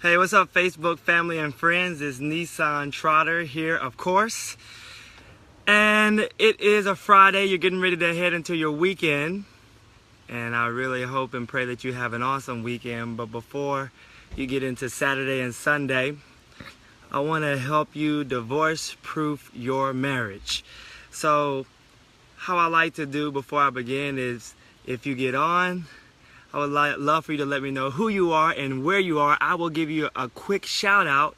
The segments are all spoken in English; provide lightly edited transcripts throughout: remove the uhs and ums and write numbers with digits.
Hey, what's up, Facebook family and friends? It's Nisan Trotter here, of course. And it is a Friday. You're getting ready to head into your weekend. And I really hope and pray that you have an awesome weekend. But before you get into Saturday and Sunday, I want to help you divorce-proof your marriage. So, how I like to do before I begin is, if you get on, I would love for you to let me know who you are and where you are. I will give you a quick shout out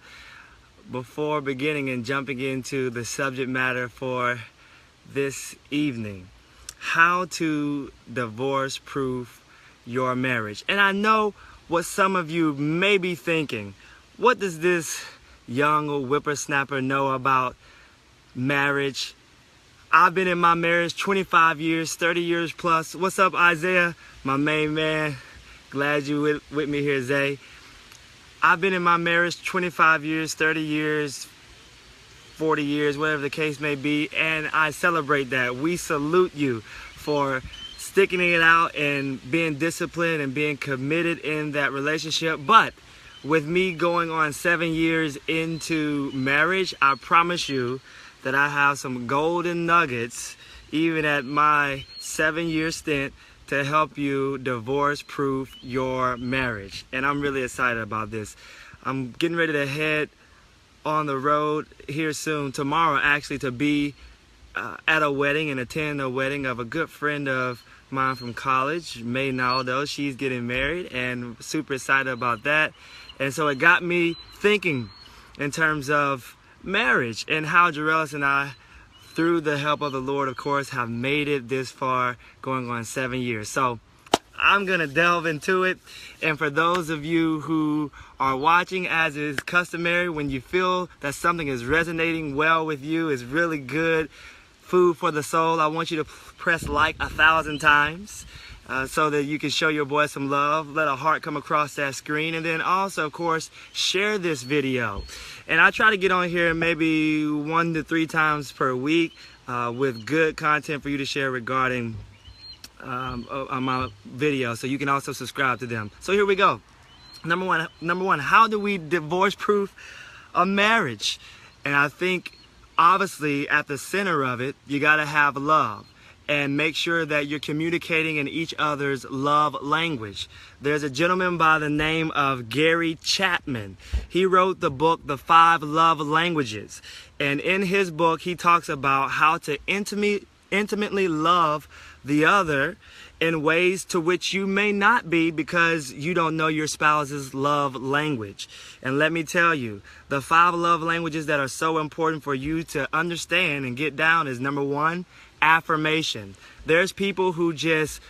before beginning and jumping into the subject matter for this evening. How to divorce proof your marriage. And I know what some of you may be thinking. What does this young whippersnapper know about marriage? I've been in my marriage 25 years, 30 years plus. What's up, Isaiah? My main man. Glad you with me here, Zay. I've been in my marriage 25 years, 30 years, 40 years, whatever the case may be, and I celebrate that. We salute you for sticking it out and being disciplined and being committed in that relationship. But with me going on 7 years into marriage, I promise you that I have some golden nuggets, even at my 7-year stint, to help you divorce-proof your marriage. And I'm really excited about this. I'm getting ready to head on the road here soon, tomorrow actually, to be at a wedding and attend a wedding of a good friend of mine from college, May Naldo. She's getting married, and super excited about that. And so it got me thinking in terms of marriage and how Jarellis and I, through the help of the Lord, of course, have made it this far, going on 7 years. So I'm going to delve into it. And for those of you who are watching, as is customary, when you feel that something is resonating well with you, is really good food for the soul, I want you to press like 1,000 times. So that you can show your boy some love, let a heart come across that screen, and then also, of course, share this video. And I try to get on here maybe 1 to 3 times per week with good content for you to share regarding on my videos, so you can also subscribe to them. So here we go. Number one, how do we divorce-proof a marriage? And I think, obviously, at the center of it, you got to have love. And make sure that you're communicating in each other's love language. There's a gentleman by the name of Gary Chapman. He wrote the book, The 5 Love Languages. And in his book, he talks about how to intimately love the other in ways to which you may not be, because you don't know your spouse's love language. And let me tell you, the 5 love languages that are so important for you to understand and get down is, number 1, affirmation. There's people who just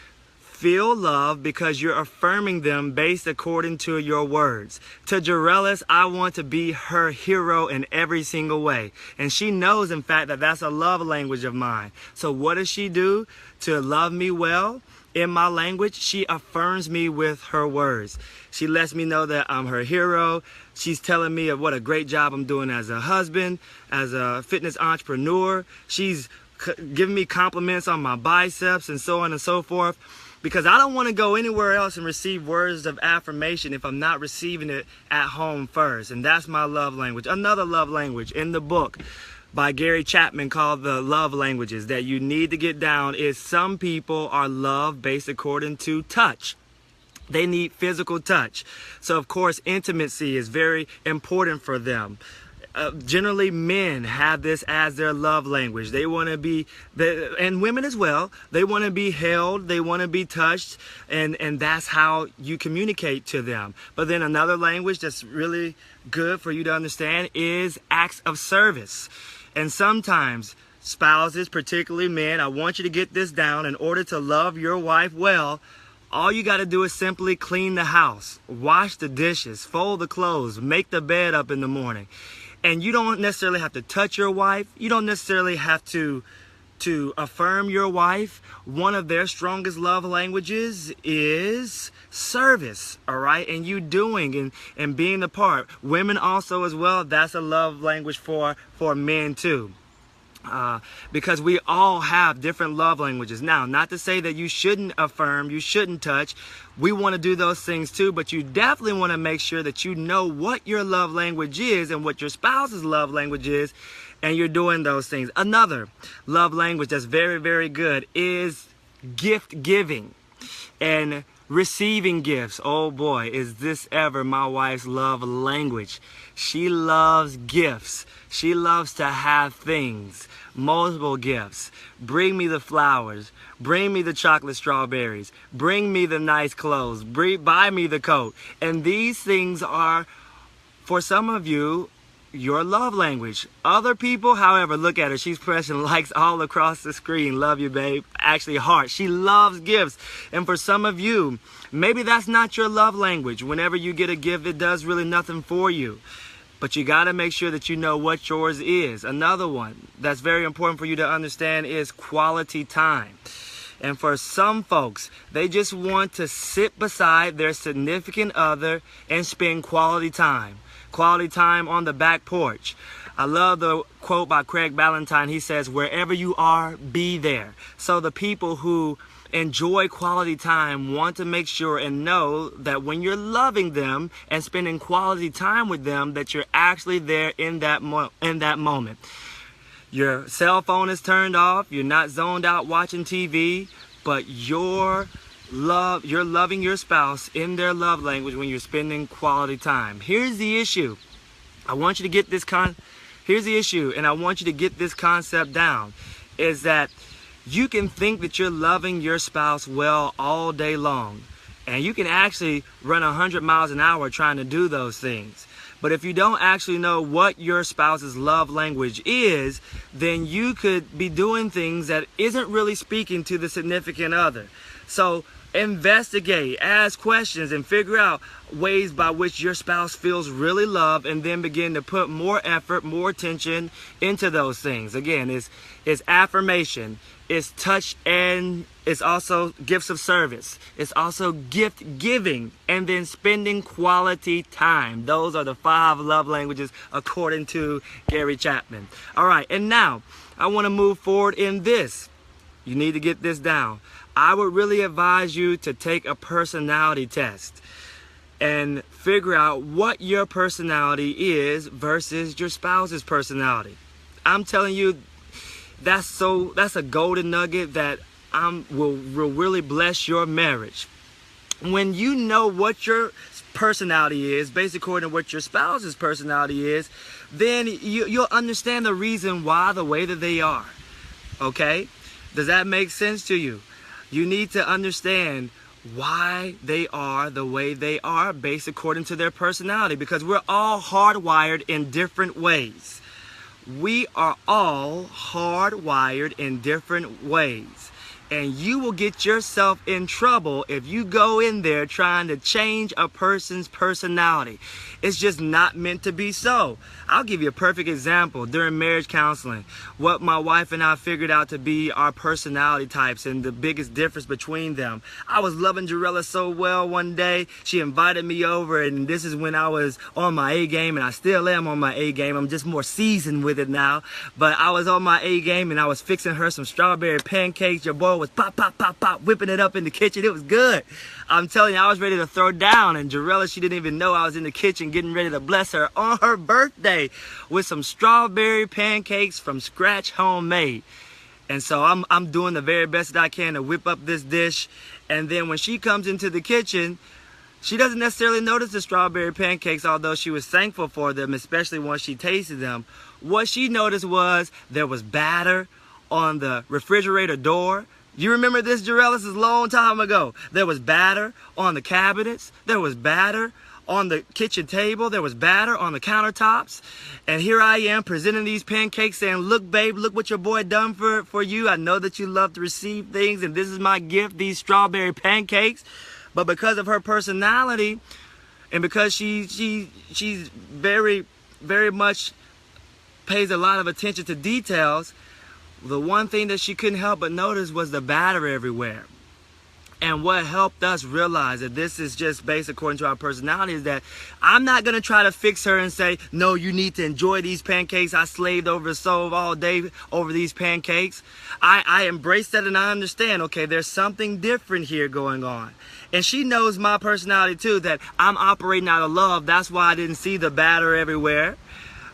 feel love because you're affirming them based according to your words. To Jarellis, I want to be her hero in every single way. And she knows, in fact, that that's a love language of mine. So what does she do to love me well? In my language, she affirms me with her words. She lets me know that I'm her hero. She's telling me of what a great job I'm doing as a husband, as a fitness entrepreneur. She's giving me compliments on my biceps and so on and so forth, because I don't want to go anywhere else and receive words of affirmation if I'm not receiving it at home first. And that's my love language. Another love language in the book by Gary Chapman called The Love Languages that you need to get down is, some people are loved based according to touch. They need physical touch. So of course, intimacy is very important for them. Generally, men have this as their love language. They want to be, and women as well, they want to be held, they want to be touched, and that's how you communicate to them. But then another language that's really good for you to understand is acts of service. And sometimes spouses, particularly men, I want you to get this down. In order to love your wife well, all you got to do is simply clean the house, wash the dishes, fold the clothes, make the bed up in the morning. And you don't necessarily have to touch your wife. You don't necessarily have to affirm your wife. One of their strongest love languages is service, all right? And you doing and being a part. Women also as well, that's a love language for men too. Because we all have different love languages. Now, not to say that you shouldn't affirm, you shouldn't touch. We want to do those things too, but you definitely want to make sure that you know what your love language is and what your spouse's love language is, and you're doing those things. Another love language that's very, very good is gift giving and receiving gifts. Oh boy, is this ever my wife's love language. She loves gifts. She loves to have things, multiple gifts. Bring me the flowers. Bring me the chocolate strawberries. Bring me the nice clothes. Buy me the coat. And these things are, for some of you, your love language. Other people, however, look at her. She's pressing likes all across the screen. Love you, babe. Actually, heart. She loves gifts. And for some of you, maybe that's not your love language. Whenever you get a gift, it does really nothing for you. But you got to make sure that you know what yours is. Another one that's very important for you to understand is quality time. And for some folks, they just want to sit beside their significant other and spend quality time. Quality time on the back porch. I love the quote by Craig Ballantyne. He says, wherever you are, be there. So the people who enjoy quality time want to make sure and know that when you're loving them and spending quality time with them, that you're actually there in that moment. Your cell phone is turned off. You're not zoned out watching TV, but you're loving your spouse in their love language when you're spending quality time. Here's the issue. I want you to get this Here's the issue, and I want you to get this concept down, is that you can think that you're loving your spouse well all day long, and you can actually run 100 miles an hour trying to do those things. But if you don't actually know what your spouse's love language is, then you could be doing things that isn't really speaking to the significant other. So investigate, ask questions, and figure out ways by which your spouse feels really loved, and then begin to put more effort, more attention into those things. Again, it's affirmation, it's touch, and it's also gifts of service. It's also gift giving, and then spending quality time. Those are the 5 love languages according to Gary Chapman. All right, and now I want to move forward in this. You need to get this down. I would really advise you to take a personality test and figure out what your personality is versus your spouse's personality. I'm telling you, that's a golden nugget that will really bless your marriage. When you know what your personality is, based according to what your spouse's personality is, then you'll understand the reason why the way that they are. Okay? Does that make sense to you? You need to understand why they are the way they are based according to their personality, because we're all hardwired in different ways. We are all hardwired in different ways. And you will get yourself in trouble if you go in there trying to change a person's personality. It's just not meant to be so. I'll give you a perfect example. During marriage counseling, what my wife and I figured out to be our personality types and the biggest difference between them. I was loving Jarella so well one day. She invited me over, and this is when I was on my A game, and I still am on my A game. I'm just more seasoned with it now. But I was on my A game, and I was fixing her some strawberry pancakes. Your boy was pop, pop, pop, pop, whipping it up in the kitchen. It was good. I'm telling you, I was ready to throw down, and Jarella, she didn't even know I was in the kitchen getting ready to bless her on her birthday with some strawberry pancakes from scratch, homemade. And so I'm doing the very best that I can to whip up this dish. And then when she comes into the kitchen, she doesn't necessarily notice the strawberry pancakes, although she was thankful for them, especially once she tasted them. What she noticed was there was batter on the refrigerator door. You remember this, Jarella? This is a long time ago. There was batter on the cabinets. There was batter on the kitchen table. There was batter on the countertops. And here I am presenting these pancakes saying, look, babe, look what your boy done for you. I know that you love to receive things, and this is my gift, these strawberry pancakes. But because of her personality, and because she's very, very much pays a lot of attention to details, the one thing that she couldn't help but notice was the batter everywhere. And what helped us realize that this is just based according to our personality is that I'm not going to try to fix her and say, no, you need to enjoy these pancakes. I slaved over the stove all day over these pancakes. I embrace that and I understand, okay, there's something different here going on. And she knows my personality too, that I'm operating out of love. That's why I didn't see the batter everywhere.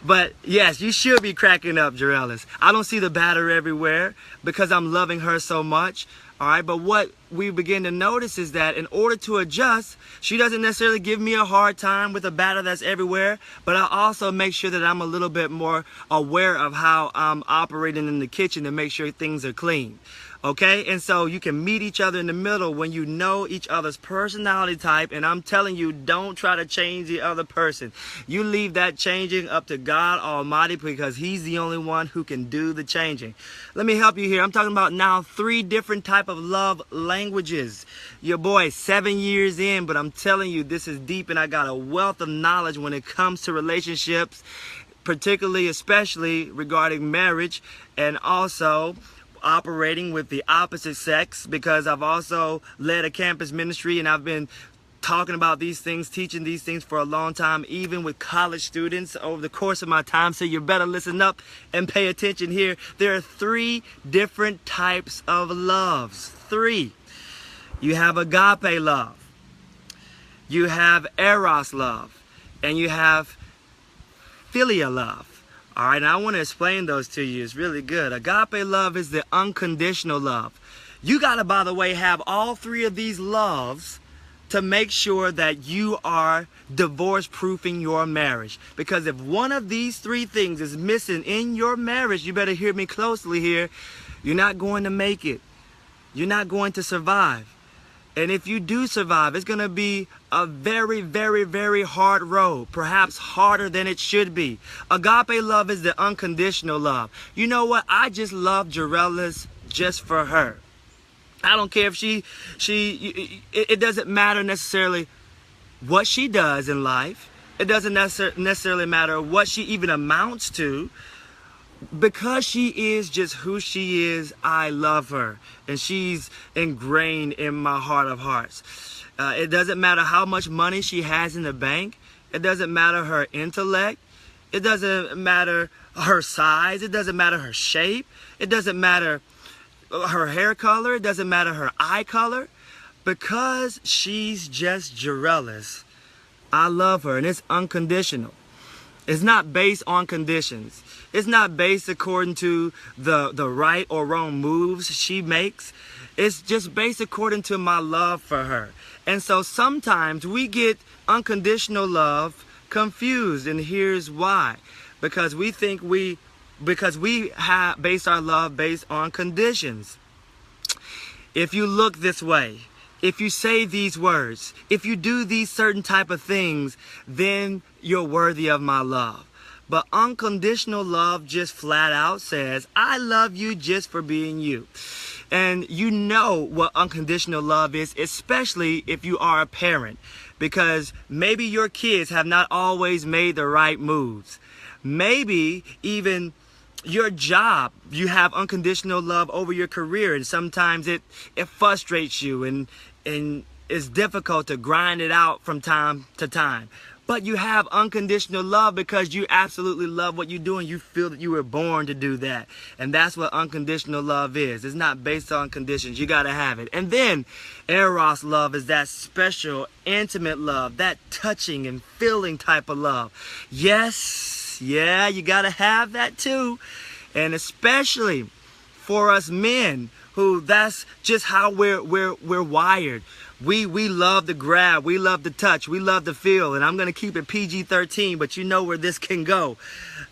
But yes, you should be cracking up, Jarellis. I don't see the batter everywhere because I'm loving her so much. All right, but what we begin to notice is that in order to adjust, she doesn't necessarily give me a hard time with a batter that's everywhere, but I also make sure that I'm a little bit more aware of how I'm operating in the kitchen to make sure things are clean. Okay, and so you can meet each other in the middle when you know each other's personality type, and I'm telling you, don't try to change the other person. You leave that changing up to God Almighty because He's the only one who can do the changing. Let me help you here. I'm talking about now 3 different type of love languages. Your boy 7 years in, but I'm telling you, this is deep, and I got a wealth of knowledge when it comes to relationships, particularly, especially regarding marriage, and also operating with the opposite sex, because I've also led a campus ministry and I've been talking about these things, teaching these things for a long time, even with college students over the course of my time. So you better listen up and pay attention here. There are 3 different types of loves. 3. You have agape love, you have eros love, and you have philia love. All right, and I want to explain those to you. It's really good. Agape love is the unconditional love. You got to, by the way, have all 3 of these loves to make sure that you are divorce-proofing your marriage. Because if one of these 3 things is missing in your marriage, you better hear me closely here, you're not going to make it. You're not going to survive. And if you do survive, it's going to be a very, very, very hard road, perhaps harder than it should be. Agape love is the unconditional love. You know what? I just love Jarellis just for her. I don't care if it doesn't matter necessarily what she does in life. It doesn't necessarily matter what she even amounts to. Because she is just who she is, I love her. And she's ingrained in my heart of hearts. It doesn't matter how much money she has in the bank. It doesn't matter her intellect. It doesn't matter her size. It doesn't matter her shape. It doesn't matter her hair color. It doesn't matter her eye color. Because she's just Jarellis, I love her. And it's unconditional. It's not based on conditions. It's not based according to the right or wrong moves she makes. It's just based according to my love for her. And so sometimes we get unconditional love confused, and here's why. Because we think because we have based our love based on conditions. If you look this way, if you say these words, if you do these certain type of things, then you're worthy of my love. But unconditional love just flat out says, I love you just for being you. And you know what unconditional love is, especially if you are a parent, because maybe your kids have not always made the right moves. Maybe even your job, you have unconditional love over your career, and sometimes it frustrates you and it's difficult to grind it out from time to time. But you have unconditional love because you absolutely love what you do and you feel that you were born to do that. And that's what unconditional love is. It's not based on conditions. You got to have it. And then eros love is that special, intimate love, that touching and feeling type of love. Yes, yeah, you got to have that too. And especially for us men, who that's just how we're wired. We love to grab, we love to touch, we love to feel, and I'm going to keep it PG-13, but you know where this can go.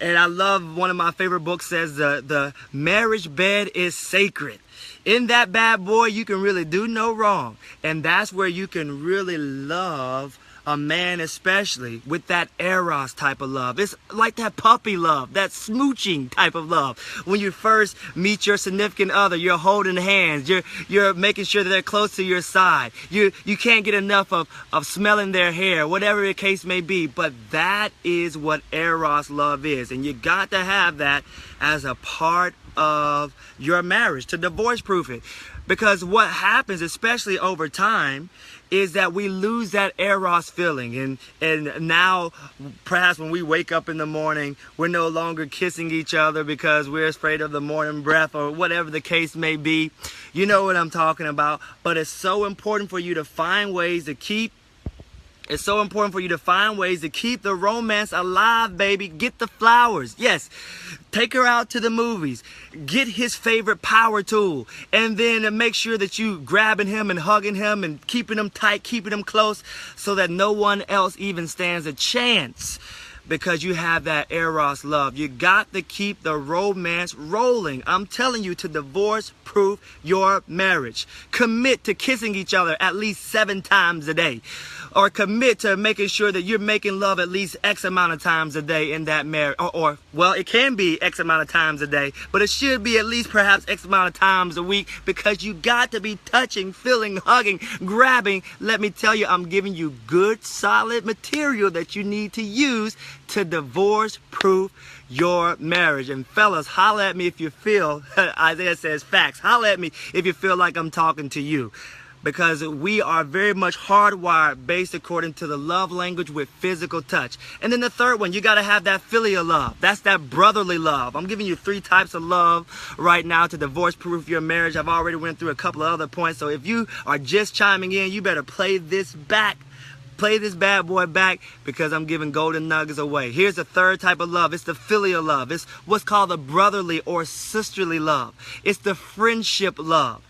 And I love, one of my favorite books says the marriage bed is sacred. In that bad boy, you can really do no wrong. And that's where you can really love a man, especially with that eros type of love. It's like that puppy love, that smooching type of love. When you first meet your significant other, you're holding hands, you're making sure that they're close to your side. You can't get enough of smelling their hair, whatever the case may be. But that is what eros love is. And you got to have that as a part of your marriage to divorce proof it. Because what happens, especially over time, is that we lose that eros feeling. And now, perhaps when we wake up in the morning, we're no longer kissing each other because we're afraid of the morning breath or whatever the case may be. You know what I'm talking about. But it's so important for you to find ways to keep the romance alive, baby. Get the flowers. Yes. Take her out to the movies. Get his favorite power tool. And then make sure that you grabbing him and hugging him and keeping him tight, keeping him close so that no one else even stands a chance. Because you have that eros love. You got to keep the romance rolling. I'm telling you, to divorce-proof your marriage. Commit to kissing each other at least 7 times a day. Or commit to making sure that you're making love at least X amount of times a day in that marriage. Or, well, it can be X amount of times a day, but it should be at least perhaps X amount of times a week, because you got to be touching, feeling, hugging, grabbing. Let me tell you, I'm giving you good, solid material that you need to use to divorce-proof your marriage. And fellas, holla at me if you feel, Isaiah says facts, holla at me if you feel like I'm talking to you. Because we are very much hardwired based according to the love language with physical touch. And then the third one, you got to have that filial love. That's that brotherly love. I'm giving you 3 types of love right now to divorce-proof your marriage. I've already went through a couple of other points. So if you are just chiming in, you better play this back. Play this bad boy back, because I'm giving golden nuggets away. Here's the third type of love. It's the filial love. It's what's called the brotherly or sisterly love. It's the friendship love.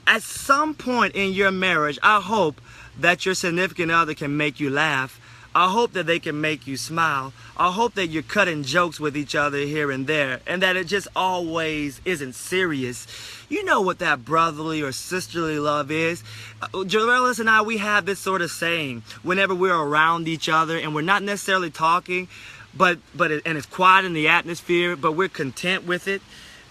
At some point in your marriage, I hope that your significant other can make you laugh. I hope that they can make you smile. I hope that you're cutting jokes with each other here and there, and that it just always isn't serious. You know what that brotherly or sisterly love is. Jorelis and I, we have this sort of saying whenever we're around each other and we're not necessarily talking, and it's quiet in the atmosphere, but we're content with it.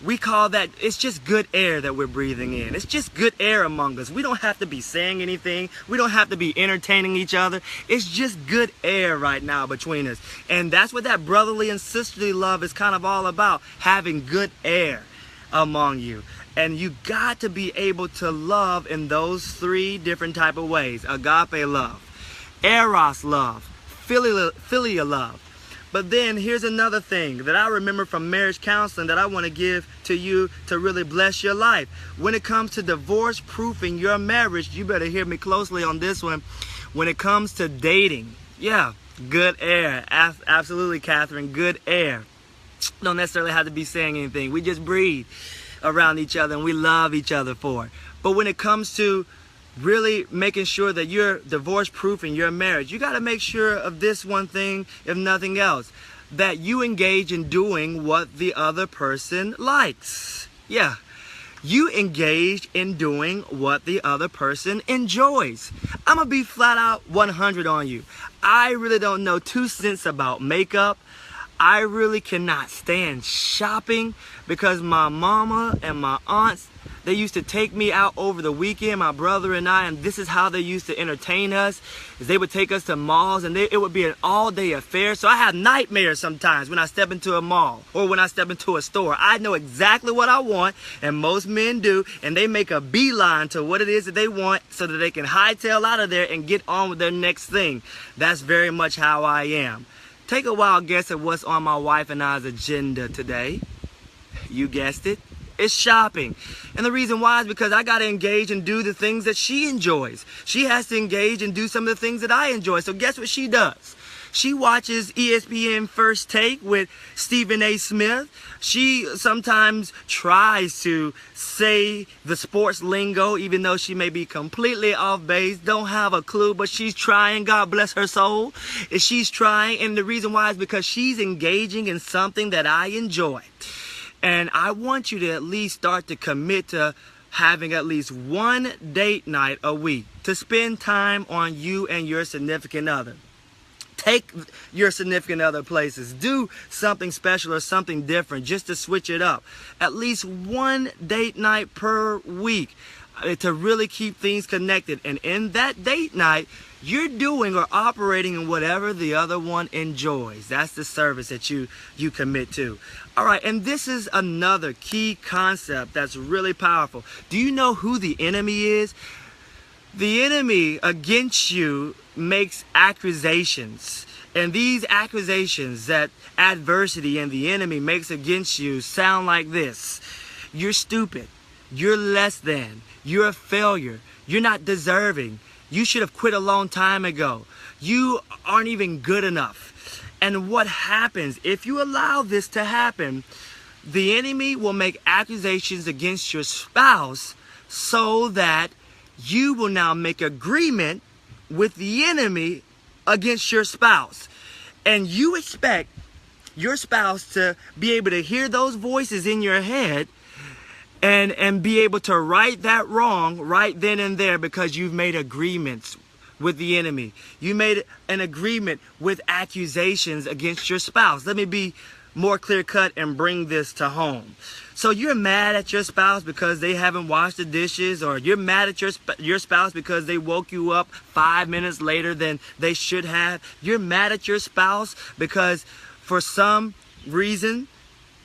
We call that, it's just good air that we're breathing in. It's just good air among us. We don't have to be saying anything. We don't have to be entertaining each other. It's just good air right now between us. And that's what that brotherly and sisterly love is kind of all about, having good air among you. And you got to be able to love in those 3 different type of ways. Agape love, eros love, filial love. But then here's another thing that I remember from marriage counseling that I want to give to you to really bless your life. When it comes to divorce-proofing your marriage, you better hear me closely on this one. When it comes to dating, yeah, good air. Absolutely, Catherine, good air. Don't necessarily have to be saying anything. We just breathe around each other and we love each other for it. But when it comes to really making sure that you're divorce-proof in your marriage, you got to make sure of this one thing, if nothing else, that you engage in doing what the other person likes. Yeah, you engage in doing what the other person enjoys. I'm going to be flat out 100 on you. I really don't know 2 cents about makeup. I really cannot stand shopping, because my mama and my aunts, they used to take me out over the weekend, my brother and I, and this is how they used to entertain us. Is they would take us to malls, and it would be an all-day affair. So I have nightmares sometimes when I step into a mall or when I step into a store. I know exactly what I want, and most men do, and they make a beeline to what it is that they want so that they can hightail out of there and get on with their next thing. That's very much how I am. Take a wild guess at what's on my wife and I's agenda today. You guessed it. It's shopping. And the reason why is because I got to engage and do the things that she enjoys. She has to engage and do some of the things that I enjoy. So guess what she does? She watches ESPN First Take with Stephen A. Smith. She sometimes tries to say the sports lingo, even though she may be completely off base, don't have a clue, but she's trying. God bless her soul. She's trying, and the reason why is because she's engaging in something that I enjoy. And I want you to at least start to commit to having at least 1 date night a week to spend time on you and your significant other. Take your significant other places. Do something special or something different just to switch it up. At least 1 date night per week to really keep things connected. And in that date night, you're doing or operating in whatever the other one enjoys. That's the service that you commit to. All right, and this is another key concept that's really powerful. Do you know who the enemy is? The enemy against you makes accusations. And these accusations that adversity and the enemy makes against you sound like this. You're stupid. You're less than. You're a failure. You're not deserving. You should have quit a long time ago. You aren't even good enough. And what happens if you allow this to happen? The enemy will make accusations against your spouse so that you will now make agreement with the enemy against your spouse. And you expect your spouse to be able to hear those voices in your head and be able to right that wrong right then and there, because you've made agreements with the enemy. You made an agreement with accusations against your spouse. Let me be more clear-cut and bring this to home. So you're mad at your spouse because they haven't washed the dishes, or you're mad at your spouse because they woke you up 5 minutes later than they should have. You're mad at your spouse because for some reason,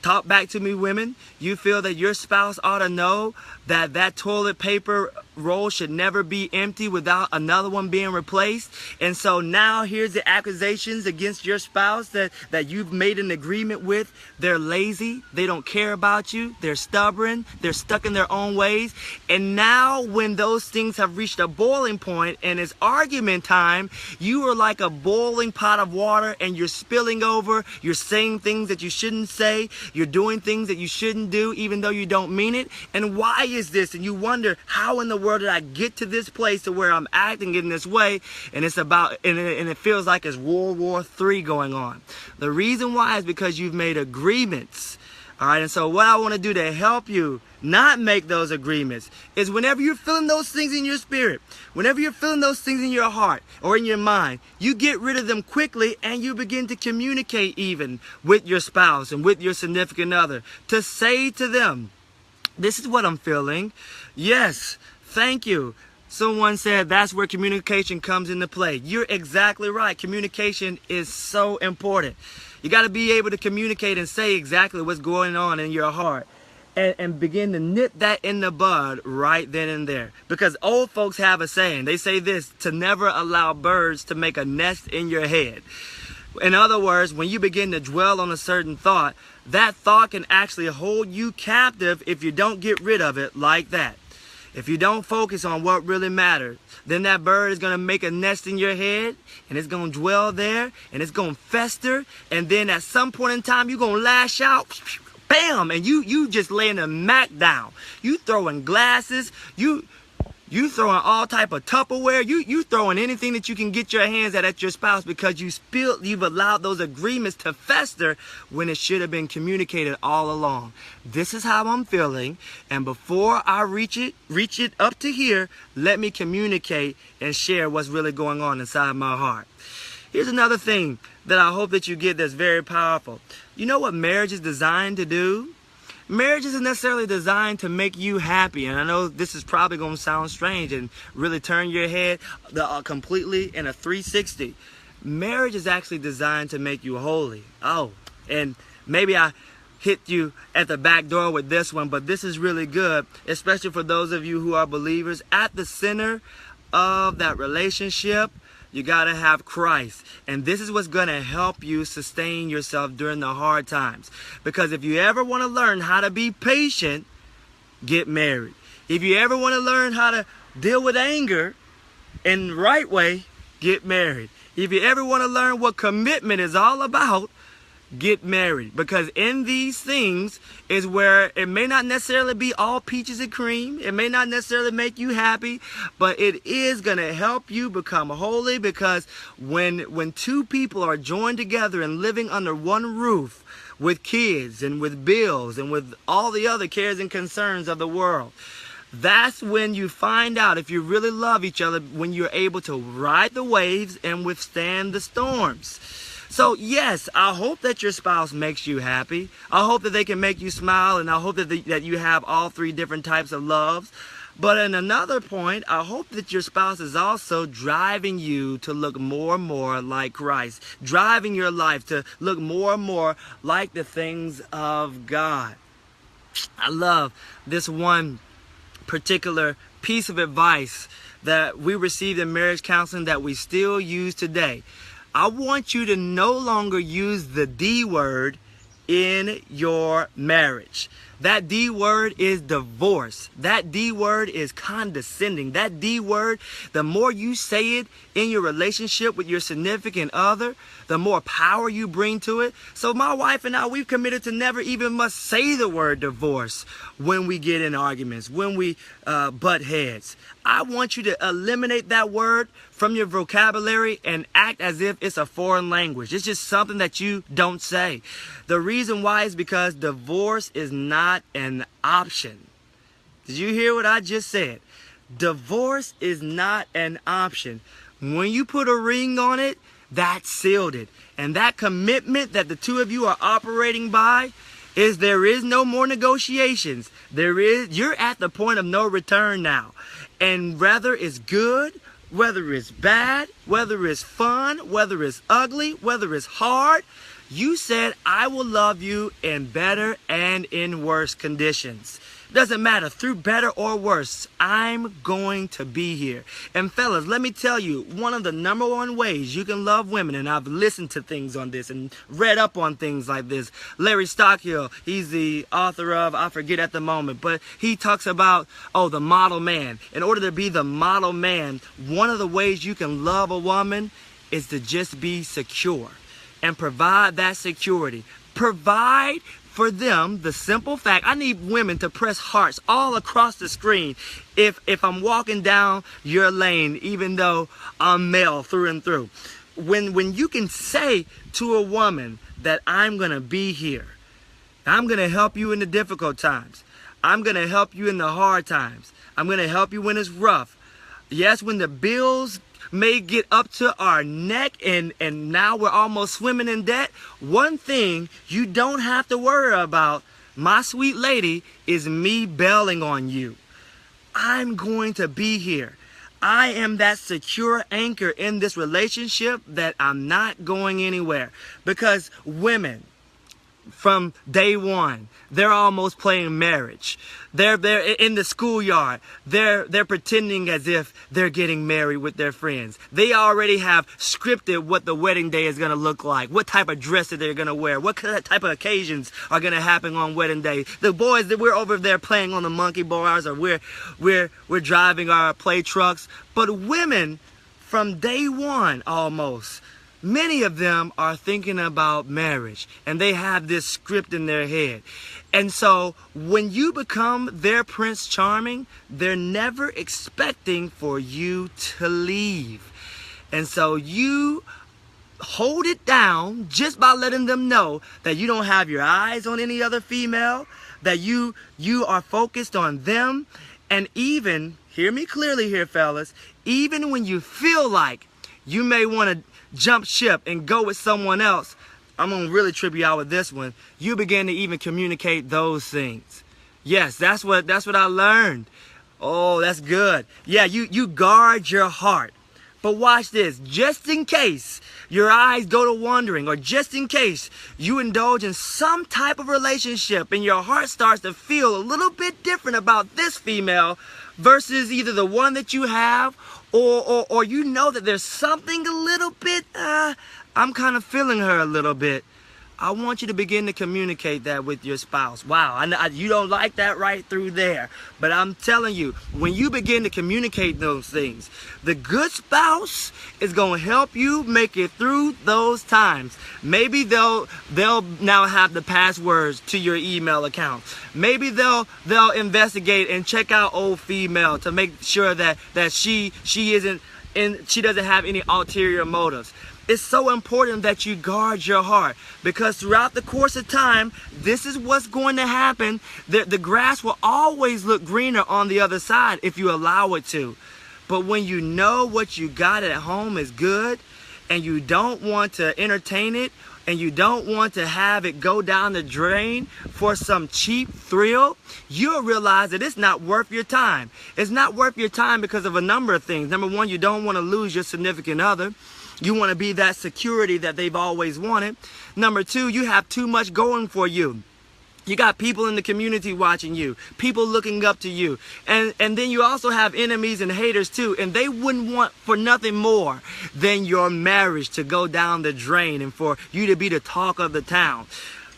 talk back to me women, you feel that your spouse ought to know that that toilet paper roll should never be empty without another one being replaced. And so now here's the accusations against your spouse that you've made an agreement with. They're lazy. They don't care about you. They're stubborn. They're stuck in their own ways. And now when those things have reached a boiling point and it's argument time, you are like a boiling pot of water and you're spilling over. You're saying things that you shouldn't say. You're doing things that you shouldn't do even though you don't mean it. And why is this? And you wonder, how in the world did I get to this place to where I'm acting in this way? And it's about, and it feels like it's World War III going on. The reason why is because you've made agreements. All right, and so what I want to do to help you not make those agreements is whenever you're feeling those things in your spirit, whenever you're feeling those things in your heart or in your mind, you get rid of them quickly and you begin to communicate even with your spouse and with your significant other to say to them, this is what I'm feeling. Yes, thank you. Someone said that's where communication comes into play. You're exactly right. Communication is so important. You got to be able to communicate and say exactly what's going on in your heart and begin to nip that in the bud right then and there. Because old folks have a saying. They say this, to never allow birds to make a nest in your head. In other words, when you begin to dwell on a certain thought, that thought can actually hold you captive if you don't get rid of it like that. If you don't focus on what really matters, then that bird is going to make a nest in your head, and it's going to dwell there, and it's going to fester, and then at some point in time, you're going to lash out, bam, and you just laying a mac down. You throwing glasses, you throwing all type of Tupperware, you throwing anything that you can get your hands at your spouse because you've allowed those agreements to fester when it should have been communicated all along. This is how I'm feeling, and before I reach it up to here, let me communicate and share what's really going on inside my heart. Here's another thing that I hope that you get that's very powerful. You know what marriage is designed to do? Marriage isn't necessarily designed to make you happy. And I know this is probably going to sound strange and really turn your head completely in a 360. Marriage is actually designed to make you holy. Oh, and maybe I hit you at the back door with this one, but this is really good, especially for those of you who are believers. At the center of that relationship, you got to have Christ. And this is what's going to help you sustain yourself during the hard times. Because if you ever want to learn how to be patient, get married. If you ever want to learn how to deal with anger in the right way, get married. If you ever want to learn what commitment is all about, get married. Because in these things is where it may not necessarily be all peaches and cream. It may not necessarily make you happy, but it is going to help you become holy. Because when two people are joined together and living under one roof with kids and with bills and with all the other cares and concerns of the world, that's when you find out if you really love each other, when you're able to ride the waves and withstand the storms. So yes, I hope that your spouse makes you happy. I hope that they can make you smile, and I hope that you have all three different types of loves. But in another point, I hope that your spouse is also driving you to look more and more like Christ, driving your life to look more and more like the things of God. I love this one particular piece of advice that we received in marriage counseling that we still use today. I want you to no longer use the D word in your marriage. That D word is divorce. That D word is condescending. That D word, the more you say it in your relationship with your significant other, the more power you bring to it. So my wife and I, we've committed to never even must say the word divorce when we get in arguments, when we butt heads. I want you to eliminate that word from your vocabulary and act as if it's a foreign language. It's just something that you don't say. The reason why is because divorce is not an option. Did you hear what I just said? Divorce is not an option. When you put a ring on it, that sealed it. And that commitment that the two of you are operating by is there is no more negotiations. You're at the point of no return now. And whether it's good, whether it's bad, whether it's fun, whether it's ugly, whether it's hard, you said, I will love you in better and in worse conditions. Doesn't matter, through better or worse, I'm going to be here. And fellas, let me tell you, one of the number one ways you can love women, and I've listened to things on this and read up on things like this. Larry Stockhill, he's the author of, I forget at the moment, but he talks about, the model man. In order to be the model man, one of the ways you can love a woman is to just be secure and provide that security. Provide for them the simple fact, I need women to press hearts all across the screen if I'm walking down your lane, even though I'm male through and through. When you can say to a woman that I'm going to be here, I'm going to help you in the difficult times, I'm going to help you in the hard times, I'm going to help you when it's rough. Yes, when the bills may get up to our neck and now we're almost swimming in debt, one thing you don't have to worry about, my sweet lady, is me bailing on you. I'm going to be here. I am that secure anchor in this relationship that I'm not going anywhere. Because women, from day one, they're almost playing marriage. They're in the schoolyard. They're pretending as if they're getting married with their friends. They already have scripted what the wedding day is going to look like, what type of dress that they're going to wear, what type of occasions are going to happen on wedding day. The boys that we're over there playing on the monkey bars, or we're driving our play trucks. But women, from day one almost, many of them are thinking about marriage, and they have this script in their head. And so when you become their Prince Charming, they're never expecting for you to leave. And so you hold it down just by letting them know that you don't have your eyes on any other female, that you are focused on them. And even, hear me clearly here, fellas, even when you feel like you may want to jump ship and go with someone else, I'm going to really trip you out with this one. You begin to even communicate those things. Yes, that's what I learned. Oh, that's good. Yeah, you guard your heart. But watch this. Just in case your eyes go to wandering, or just in case you indulge in some type of relationship and your heart starts to feel a little bit different about this female versus either the one that you have, or you know that there's something a little bit, I'm kind of feeling her a little bit. I want you to begin to communicate that with your spouse. Wow, you don't like that right through there. But I'm telling you, when you begin to communicate those things, the good spouse is going to help you make it through those times. Maybe they'll now have the passwords to your email account. Maybe they'll investigate and check out old female to make sure that she doesn't have any ulterior motives. It's so important that you guard your heart, because throughout the course of time, this is what's going to happen. The grass will always look greener on the other side if you allow it to. But when you know what you got at home is good, and you don't want to entertain it, and you don't want to have it go down the drain for some cheap thrill, you'll realize that it's not worth your time. It's not worth your time because of a number of things. Number one, you don't want to lose your significant other. You want to be that security that they've always wanted. Number two, you have too much going for you. You got people in the community watching you, people looking up to you. And then you also have enemies and haters too. And they wouldn't want for nothing more than your marriage to go down the drain and for you to be the talk of the town.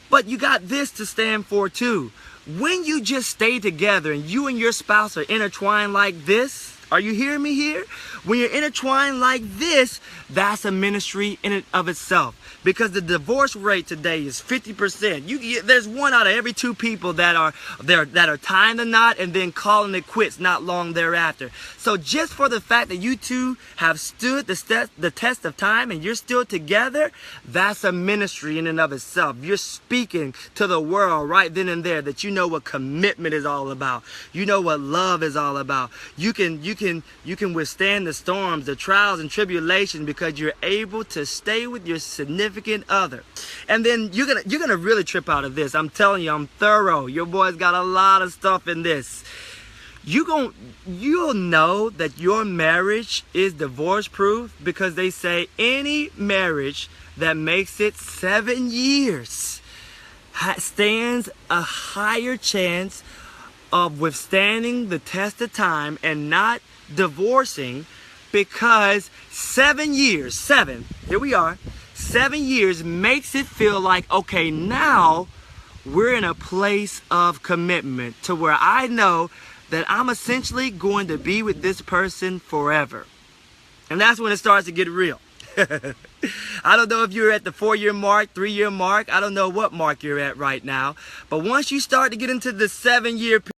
But you got this to stand for too. When you just stay together and you and your spouse are intertwined like this, are you hearing me here? When you're intertwined like this, that's a ministry in and of itself. Because the divorce rate today is 50%. There's 1 out of every 2 people that are tying the knot and then calling it quits not long thereafter. So just for the fact that you two have stood the test of time and you're still together, that's a ministry in and of itself. You're speaking to the world right then and there that you know what commitment is all about. You know what love is all about. You can withstand the storms, the trials and tribulations because you're able to stay with your significant other. And then you're gonna really trip out of this. I'm telling you, I'm thorough. Your boy's got a lot of stuff in this. You'll know that your marriage is divorce proof because they say any marriage that makes it 7 years stands a higher chance of withstanding the test of time and not divorcing, because 7 years, here we are, 7 years makes it feel like, okay, now we're in a place of commitment to where I know that I'm essentially going to be with this person forever. And that's when it starts to get real. I don't know if you're at the 4-year mark, 3-year mark. I don't know what mark you're at right now. But once you start to get into the 7-year period,